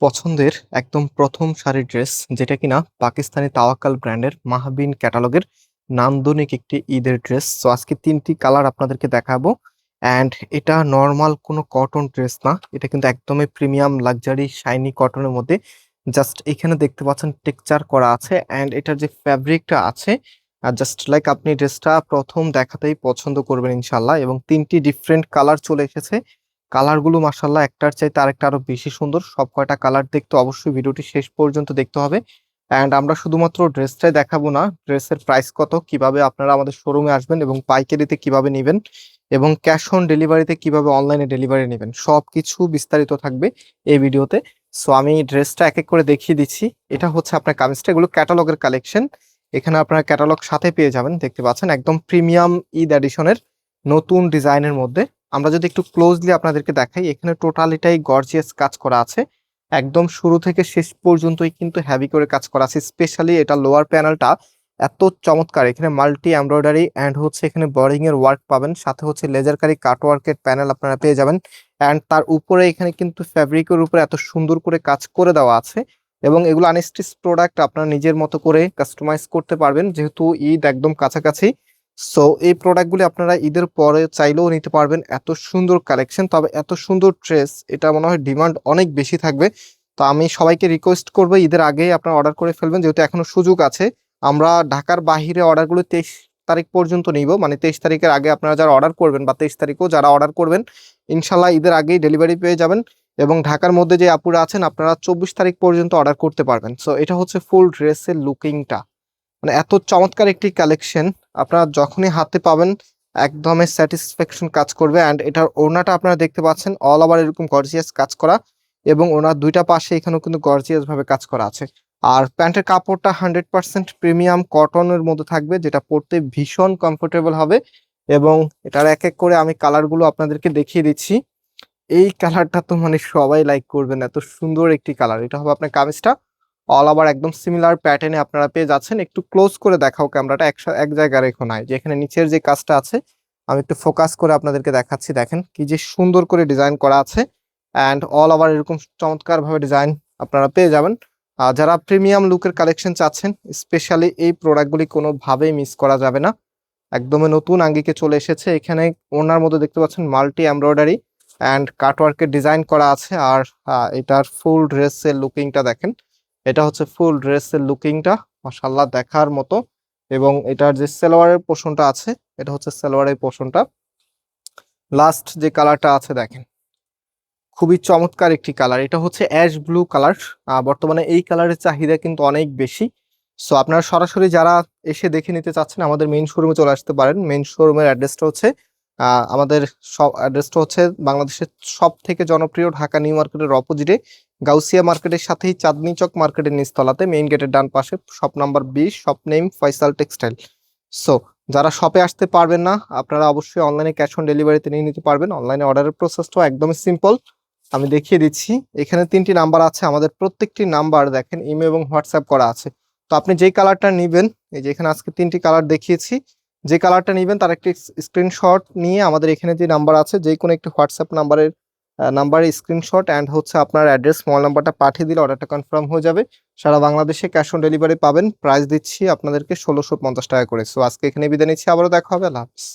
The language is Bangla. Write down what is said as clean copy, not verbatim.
পছন্দের একদম প্রথম সারির ড্রেস যেটা কিনা পাকিস্তানি তাওয়াক্কাল ব্র্যান্ডের মাহবিন ক্যাটালগের নান্দনিক একটি ঈদের ড্রেস। তো আজকে তিনটি কালার আপনাদেরকে দেখাবো। অ্যান্ড এটা নর্মাল কোনো কটন ড্রেস না, এটা কিন্তু একদমই প্রিমিয়াম লাক্সারি শাইনি কটনের মধ্যে। জাস্ট এখানে দেখতে পাচ্ছেন টেক্সচার করা আছে, অ্যান্ড এটার যে ফ্যাব্রিকটা আছে জাস্ট লাইক আপনি ড্রেসটা প্রথম দেখাতেই পছন্দ করবেন ইনশাল্লাহ। এবং তিনটি ডিফারেন্ট কালার চলে এসেছে। কালারগুলো মাশাল্লাহ একটার চাইতে আরেকটা আরো বেশি সুন্দর। সব কয়টা কালার দেখতে অবশ্যই ভিডিওটি শেষ পর্যন্ত দেখতে হবে। অ্যান্ড আমরা শুধুমাত্র ড্রেসটাই দেখাবো না, ড্রেসের প্রাইস কত, কিভাবে আপনারা আমাদের শোরুমে আসবেন এবং পাইকারিতে কিভাবে নেবেন এবং ক্যাশ অন ডেলিভারিতে কিভাবে অনলাইনে ডেলিভারি নেবেন সবকিছু বিস্তারিত থাকবে এই ভিডিওতে। সো আমি ড্রেসটা এক এক করে দেখিয়ে দিচ্ছি। এটা হচ্ছে আপনার কামিজটা, এগুলো ক্যাটালগের কালেকশন। এখানে আপনারা ক্যাটালগ সাথে পেয়ে যাবেন, দেখতে পাচ্ছেন একদম প্রিমিয়াম ঈদ এডিশনের নতুন ডিজাইনের মধ্যে। আমরা যদি একটু ক্লোজলি আপনাদেরকে দেখাই, এখানে টোটালিটাই গর্জিয়াস কাজ করা আছে। একদম শুরু থেকে শেষ পর্যন্তই কিন্তু হেভি করে কাজ করা আছে। স্পেশালি এটা লোয়ার প্যানেলটা এত চমৎকার, এখানে মাল্টি এমব্রয়ডারি অ্যান্ড হচ্ছে এখানে বোরিং এর ওয়ার্ক পাবেন, সাথে হচ্ছে লেজারকারি কাট ওয়ার্কের প্যানেল আপনারা পেয়ে যাবেন। অ্যান্ড তার উপরে এখানে কিন্তু ফ্যাব্রিকের উপরে এত সুন্দর করে কাজ করে দেওয়া আছে। এবং এগুলো আনস্টিচ প্রোডাক্ট, আপনারা নিজের মতো করে কাস্টমাইজ করতে পারবেন যেহেতু ঈদ একদম কাছাকাছি। সো এই প্রোডাক্টগুলি আপনারা ঈদের পরে চাইলেও নিতে পারবেন। এত সুন্দর কালেকশন, তবে এত সুন্দর ড্রেস, এটা মনে হয় ডিমান্ড অনেক বেশি থাকবে। তো আমি সবাইকে রিকোয়েস্ট করবো ঈদের আগেই আপনারা অর্ডার করে ফেলবেন, যেহেতু এখনো সুযোগ আছে। আমরা ঢাকার বাহিরে অর্ডারগুলো 23 তারিখ পর্যন্ত নিব, মানে 23 তারিখের আগে আপনারা যারা অর্ডার করবেন বা 23 তারিখেও যারা অর্ডার করবেন ইনশাল্লাহ ঈদের আগেই ডেলিভারি পেয়ে যাবেন। এবং ঢাকার মধ্যে যে আপুরা আছেন আপনারা 24 তারিখ পর্যন্ত অর্ডার করতে পারবেন। সো এটা হচ্ছে ফুল ড্রেসের লুকিংটা, মানে এত চমৎকার একটি কালেকশন। আপনারা যখনই হাতে পাবেন একদমই স্যাটিসফ্যাকশন কাজ করবে। অ্যান্ড এটার ওড়নাটা আপনারা দেখতে পাচ্ছেন অল ওভার এরকম গর্জিয়াস কাজ করা, এবং ওনার দুইটা পাশে এখানেও কিন্তু গর্জিয়াস ভাবে কাজ করা আছে। আর প্যান্টের কাপড়টা 100% প্রিমিয়াম কটনের মধ্যে থাকবে, যেটা পরতে ভীষণ কমফোর্টেবল হবে। এবং এটার এক এক করে আমি কালারগুলো আপনাদেরকে দেখিয়ে দিচ্ছি। এই কালারটা তো মানে সবাই লাইক করবেন, এত সুন্দর একটি কালার। এটা হবে আপনার কামিজটা, অল ওভার একদম সিমিলার প্যাটার্নে আপনারা পেয়ে যাচ্ছেন। একটু ক্লোজ করে দেখাও ক্যামেরাটা, এক জায়গায় রেখো নাই, যে এখানে নিচের যে কাজটা আছে আমি একটু ফোকাস করে আপনাদেরকে দেখাচ্ছি। দেখেন কি যে সুন্দর করে ডিজাইন করা আছে, অ্যান্ড অল ওভার এরকম চমৎকার ভাবে ডিজাইন আপনারা পেয়ে যাবেন। যারা প্রিমিয়াম লুকের কালেকশন চাচ্ছেন, স্পেশালি এই প্রোডাক্টগুলি কোনোভাবেই মিস করা যাবে না। একদমই নতুন আঙ্গিকে চলে এসেছে। এখানে ওনার মধ্যে দেখতে পাচ্ছেন মাল্টি এমব্রয়ডারি অ্যান্ড কাটওয়ার্কের ডিজাইন করা আছে। আর এটার ফুল ড্রেসের লুকিংটা দেখেন, এটা হচ্ছে ফুল ড্রেসের লুকিংটা, মাশাআল্লাহ দেখার মতো। এবং এটার যে সালোয়ারের পোর্শনটা আছে, এটা হচ্ছে সালোয়ারের পোর্শনটা। লাস্ট যে কালারটা আছে দেখেন, খুবই চমৎকার একটি কালার। এটা হচ্ছে অ্যাশ ব্লু কালার। বর্তমানে এই কালারের চাহিদা কিন্তু অনেক বেশি। সো আপনারা সরাসরি যারা এসে দেখে নিতে চাচ্ছেন আমাদের মেইন শোরুমে চলে আসতে পারেন। মেইন শোরুমের অ্যাড্রেসটা হচ্ছে আমাদের সব অ্যাড্রেসটা হচ্ছে বাংলাদেশের সব থেকে জনপ্রিয় ঢাকা নিউ মার্কেটের অপোজিটে গাউসিয়া মার্কেটের সাথেই চাঁদনি চক মার্কেটের নিচতলাতে মেইন গেটের ডান পাশে shop number 20, shop name Faisal textile. So যারা শপে আসতে পারবেন না আপনারা অবশ্যই অনলাইনে ক্যাশ অন ডেলিভারিতে নিয়ে নিতে পারবেন। অনলাইনে অর্ডারের প্রসেসটাও একদমই সিম্পল, আমি দেখিয়ে দিচ্ছি। এখানে তিনটি নাম্বার আছে, আমাদের প্রত্যেকটি নাম্বার দেখেন ইমো এবং হোয়াটসঅ্যাপ করা আছে। তো আপনি যেই কালারটা নিবেন, এই যে এখানে আজকে তিনটি কালার দেখিয়েছি, যে কালারটা নিবেন তার একটি স্ক্রিনশট নিয়ে আমাদের এখানে যে নাম্বার আছে যে কোনো একটি হোয়াটসঅ্যাপ নাম্বারের স্ক্রিনশট অ্যান্ড হচ্ছে আপনার অ্যাড্রেস মোবাইল নাম্বারটা পাঠিয়ে দিলে অর্ডারটা কনফার্ম হয়ে যাবে। সারা বাংলাদেশে ক্যাশ অন ডেলিভারি পাবেন। প্রাইস দিচ্ছি আপনাদেরকে 1650 টাকা করে। সো আজকে এখানে বিদায় নিচ্ছি, আবারও দেখা হবে। আল্লাহ হাফেজ।